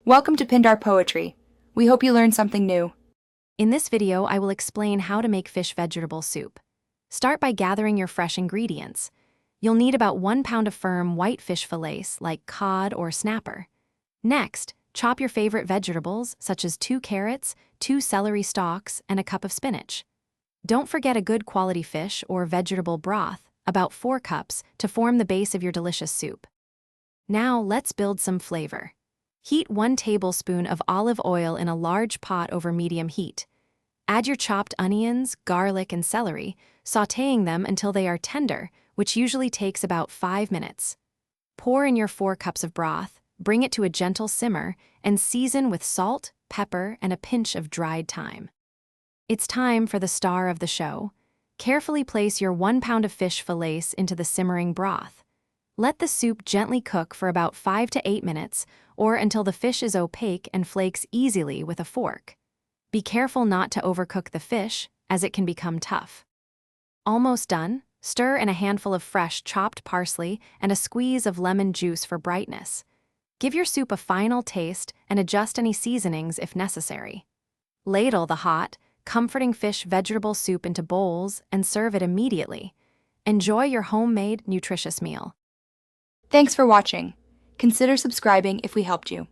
Welcome to Pindar Poetry. We hope you learned something new. In this video, I will explain how to make fish vegetable soup. Start by gathering your fresh ingredients. You'll need about 1 pound of firm white fish fillets like cod or snapper. Next, chop your favorite vegetables such as 2 carrots, 2 celery stalks, and a cup of spinach. Don't forget a good quality fish or vegetable broth, about 4 cups, to form the base of your delicious soup. Now let's build some flavor. Heat 1 tablespoon of olive oil in a large pot over medium heat. Add your chopped onions, garlic, and celery, sautéing them until they are tender, which usually takes about 5 minutes. Pour in your 4 cups of broth, bring it to a gentle simmer, and season with salt, pepper, and a pinch of dried thyme. It's time for the star of the show. Carefully place your 1 pound of fish fillets into the simmering broth. Let the soup gently cook for about 5 to 8 minutes, or until the fish is opaque and flakes easily with a fork. Be careful not to overcook the fish, as it can become tough. Almost done, stir in a handful of fresh chopped parsley and a squeeze of lemon juice for brightness. Give your soup a final taste and adjust any seasonings if necessary. Ladle the hot, comforting fish vegetable soup into bowls and serve it immediately. Enjoy your homemade, nutritious meal. Thanks for watching. Consider subscribing if we helped you.